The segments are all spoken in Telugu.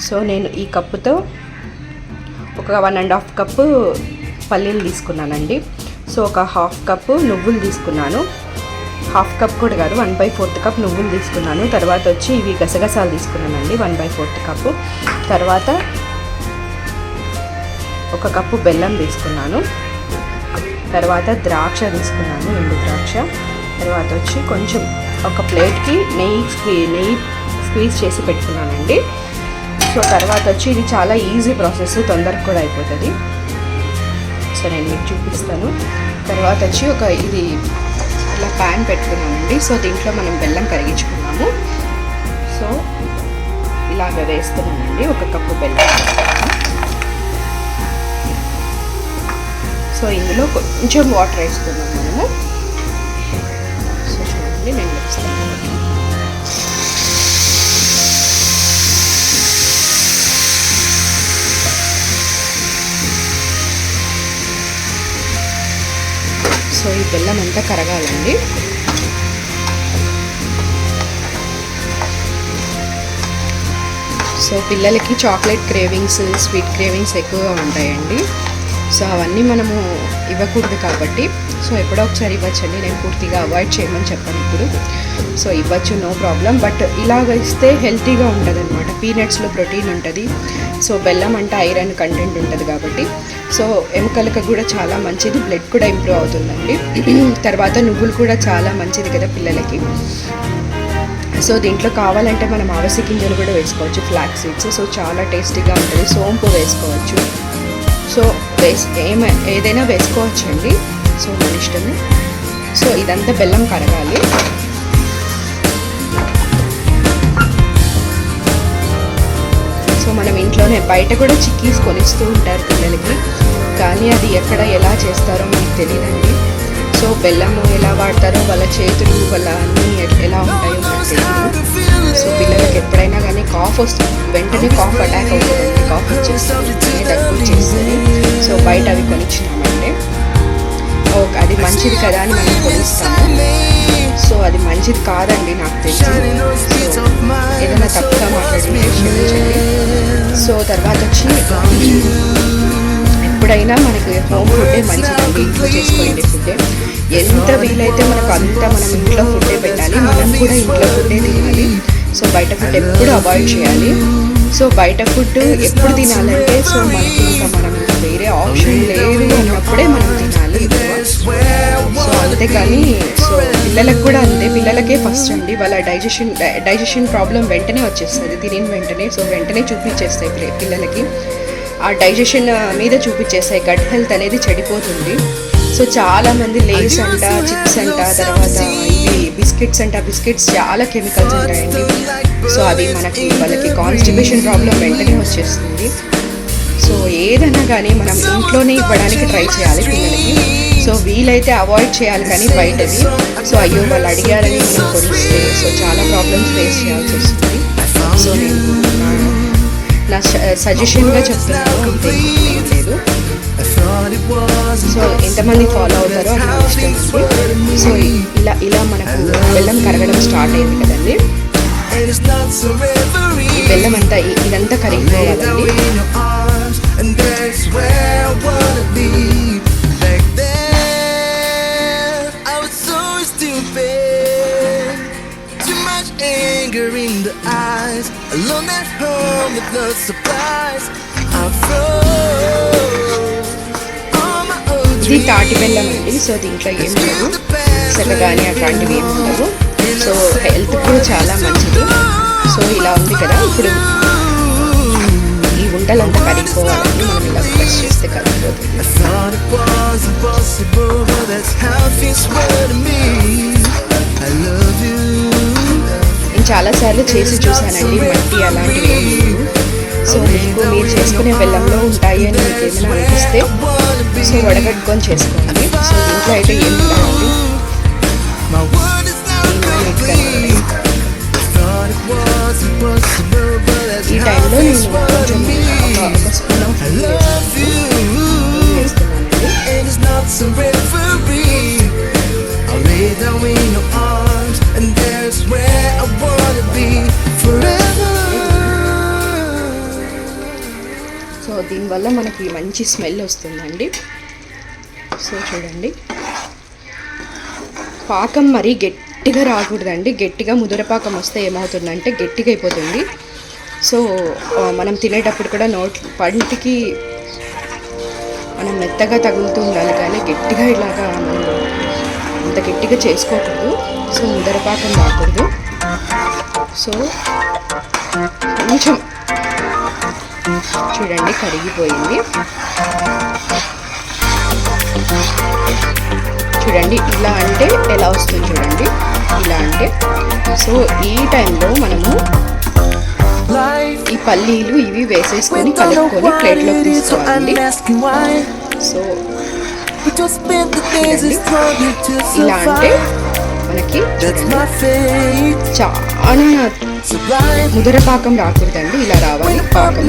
సో నేను ఈ కప్పుతో ఒక 1.5 కప్పు పల్లీలు తీసుకున్నానండి. సో ఒక 1/2 కప్పు నువ్వులు తీసుకున్నాను. 1/2 కప్ కూడా కాదు, 1/4 కప్ నువ్వులు తీసుకున్నాను. తర్వాత వచ్చి ఇవి గసగసాలు తీసుకున్నానండి, 1/4 కప్పు. తర్వాత 1 కప్పు బెల్లం తీసుకున్నాను. తర్వాత ద్రాక్ష తీసుకున్నాను, ఎండు ద్రాక్ష. తర్వాత వచ్చి కొంచెం ఒక ప్లేట్కి నెయ్యి స్క్వీజ్ చేసి పెట్టుకున్నానండి. సో తర్వాత వచ్చి ఇది చాలా ఈజీ ప్రాసెస్, తొందరగా కూడా అయిపోతుంది. సో నేను మీకు చూపిస్తాను. తర్వాత వచ్చి ఇది ఇలా ప్యాన్ పెట్టుకున్నానండి. సో దీంట్లో మనం బెల్లం కరిగించుకున్నాము. సో ఇలాగ వేస్తున్నానండి 1 కప్పు బెల్లం. సో ఇందులో కొంచెం వాటర్ వేసుకున్నాం మనము. సో చూడండి నేను వేస్తాను. సో ఈ బెల్లం అంతా కరగాలండి. సో పిల్లలకి చాక్లెట్ క్రేవింగ్స్, స్వీట్ క్రేవింగ్స్ ఎక్కువగా ఉంటాయండి. సో అవన్నీ మనము ఇవ్వకూడదు కాబట్టి సో ఎప్పుడో ఒకసారి ఇవ్వచ్చండి. నేను పూర్తిగా అవాయిడ్ చేయమని చెప్పాను ఇప్పుడు. సో ఇవ్వచ్చు, నో ప్రాబ్లం. బట్ ఇలాగ ఇస్తే హెల్తీగా ఉంటుంది అనమాట. పీనట్స్లో ప్రోటీన్ ఉంటుంది. సో బెల్లం అంటే ఐరన్ కంటెంట్ ఉంటుంది కాబట్టి సో ఎముకలకు కూడా చాలా మంచిది, బ్లడ్ కూడా ఇంప్రూవ్ అవుతుందండి. తర్వాత నువ్వులు కూడా చాలా మంచిది కదా పిల్లలకి. సో దీంట్లో కావాలంటే మనం అవిసె గింజలు కూడా వేసుకోవచ్చు, ఫ్లాక్స్ సీడ్స్. సో చాలా టేస్టీగా ఉంటుంది. సోంపు వేసుకోవచ్చు. సో ఏదైనా వేసుకోవచ్చు అండి. సో మన ఇష్టమే. సో ఇదంతా బెల్లం కరగాలి. సో మనం ఇంట్లోనే, బయట కూడా చిక్కీస్ కొనిస్తూ ఉంటారు పిల్లలకి, కానీ అది ఎక్కడ ఎలా చేస్తారో మనకు తెలియదండి. సో బెల్లము ఎలా వాడతారో, వాళ్ళ చేతులు వాళ్ళ అన్నీ ఎలా ఉంటాయో మనకు తెలియదు. సో పిల్లలకి ఎప్పుడైనా కానీ కాఫ్ వస్తుంది, వెంటనే కాఫ్ అటాక్ అవుతుందండి. కాఫ్ వచ్చేస్తుంది, దగ్గు వచ్చేస్తుంది. సో బయట అవి కొనిచ్చినామంటే ఓకే అది మంచిది కదా అని మనం కొనిస్తాము. సో అది మంచిది కాదండి నాకు తెలిసి. సో ఏదైనా తప్పుగా మాట్లాడింది క్షమించండి. సో తర్వాత వచ్చి ఎప్పుడైనా మనకి హోమ్ ఫుడ్డే మంచిదండి, ఇంట్లో చేసుకునే ఫుడ్డే. ఎంత వీలైతే మనకు అంత మనం ఇంట్లో ఫుడ్డే పెట్టాలి. మనం కూడా ఇంట్లో ఫుడ్డే తినాలి. సో బయట ఫుడ్ ఎప్పుడు అవాయిడ్ చేయాలి. సో బయట ఫుడ్ ఎప్పుడు తినాలంటే సో మనకి మనం వేరే ఆప్షన్ లేదు అన్నప్పుడే మనం తినాలి. సో అంతేకాని సో పిల్లలకు కూడా అంతే, పిల్లలకే ఫస్ట్ అండి. వాళ్ళ డైజెషన్ ప్రాబ్లం వెంటనే వచ్చేస్తుంది తినిన వెంటనే. సో వెంటనే చూపించేస్తాయి పిల్లలకి, ఆ డైజెషన్ మీద చూపించేస్తాయి. గట్ హెల్త్ అనేది చెడిపోతుంది. సో చాలామంది లేస్ అంట, చిప్స్ అంట, తర్వాత ఇవి బిస్కెట్స్ అంట, బిస్కెట్స్ చాలా కెమికల్స్ ఉంటాయండి. సో అది వాళ్ళకి కాన్స్టిపేషన్ ప్రాబ్లం వెంటనే వచ్చేస్తుంది. సో ఏదైనా కానీ మనం ఇంట్లోనే ఇవ్వడానికి ట్రై చేయాలి పిల్లలకి. సో వీలైతే అవాయిడ్ చేయాలి కానీ బయటది. సో అయ్యో వాళ్ళు అడిగారని మనం కొనిస్తే సో చాలా ప్రాబ్లమ్స్ ఫేస్ చేయాల్సి వస్తుంది. సో నేను నా సజెషన్గా చెప్తున్నాను, అంతే లేదు. సో ఎంతమంది ఫాలో అవుతారో అది నాకు ఇష్టం. సో ఇలా మనకు బెల్లం కరగడం స్టార్ట్ అయింది కదండి. ఈ బెల్లం అంతా ఇదంతా కరిగిపోవాలండి. ఇది తాటి బెల్లం అండి. సో దీంట్లో ఏం లేదు, చక్కగాని అట్లాంటివి ఏమి ఉండవు. సో హెల్త్ కూడా చాలా మంచిది. సో ఇలా ఉంది కదా, ఇప్పుడు ఈ వంటలంతా కరిగిపోవాలండి. మనం ఇలా ప్రెస్ చేస్తే కరిగిపోతుంది. నేను చాలాసార్లు చేసి చూశానండి, మట్టి అలాంటివి ఏమి లేవు. సో మీరు చేసుకునే బెల్లంలో ఉంటాయి అని మీకు ఏమైనా అనిపిస్తే సో వడగట్టుకొని చేసుకోండి. సో ఇంట్లో అయితే ఏం ఉండదండి. ఈ టైంలో నేను కొంచెం ఒక స్పూన్ ఆఫ్ వేస్తున్నానండి. సో దీనివల్ల మనకి మంచి స్మెల్ వస్తుందండి. సో చూడండి, పాకం మరీ గట్టిగా రాకూడదండి. గట్టిగా ముదురపాకం వస్తే ఏమవుతుందంటే గట్టిగా అయిపోతుంది. సో మనం తినేటప్పుడు కూడా పంటికి మనం మెత్తగా తగులుతూ ఉండాలి, కానీ గట్టిగా ఇలాగా మనం అంత గట్టిగా చేసుకోకూడదు. సో ముదరపాకం రాకూడదు. సో కొంచెం చూడండి కరిగిపోయింది. చూడండి ఇలా అంటే ఎలా వస్తుంది చూడండి, ఇలా అంటే. సో ఈ టైంలో మనము ఈ పల్లీలు ఇవి వేసేసుకొని కలుపుకొని ప్లేట్లోకి తీసుకోవాలి. సో ఇలా అంటే మనకి చాలా ముదరపాకం రాకూడదండి, ఇలా రావాలి పాకం.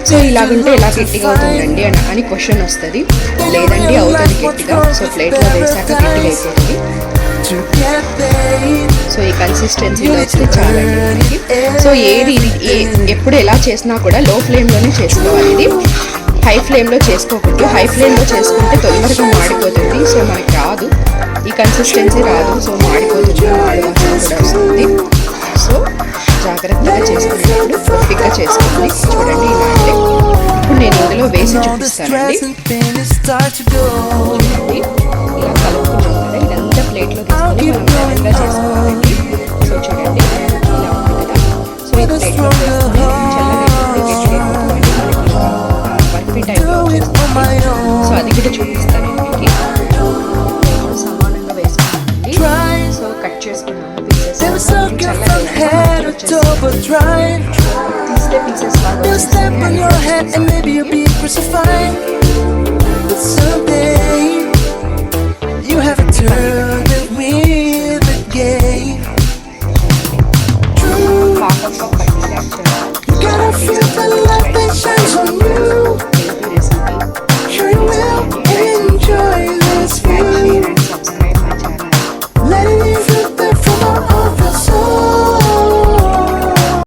సో ఇలాగుంటే ఎలా గట్టిగా అవుతుందండి అని క్వశ్చన్ వస్తుంది. లేదండి అవుతుంది గట్టిగా. సో ప్లేట్లో వేసాక గట్టిగా అయిపోతుంది. సో ఈ కన్సిస్టెన్సీలో వస్తే చాలండి మనకి. సో ఏది ఎప్పుడు ఎలా చేసినా కూడా లో ఫ్లేమ్లోనే చేసుకోవాలి. ఇది హై ఫ్లేమ్లో చేసుకోకూడదు. హై ఫ్లేమ్లో చేసుకుంటే తొందరగా మాడిపోతుంది. సో మనకి రాదు, ఈ కన్సిస్టెన్సీ రాదు. సో మాడిపోతుంది, మాడి వాసన కూడా వస్తుంది. సో జాగ్రత్తగా చేసుకునేటప్పుడు ఓపికగా చేసుకోవాలి. చూడండి ఇలా అంటే ఇప్పుడు నేను ఇందులో వేసి చూపిస్తానండి. చూడండి ఇలా కలుపుకున్నాం కదా, ఇదంతా ప్లేట్లో తీసుకొని మనం మెల్లగా చేసుకోవాలండి. సో చూడండి ఇలా ఉంది కదా. సో ఇది ప్లేట్లో వేసుకొని బర్ఫీ టైప్లో వచ్చేస్తుంది. సో అది కూడా చూపిస్తాను మీకు. సమానంగా వేసుకున్నామండి. సో కట్ చేసుకున్నాము పీసెస్. తీస్తే పీసెస్ లాగా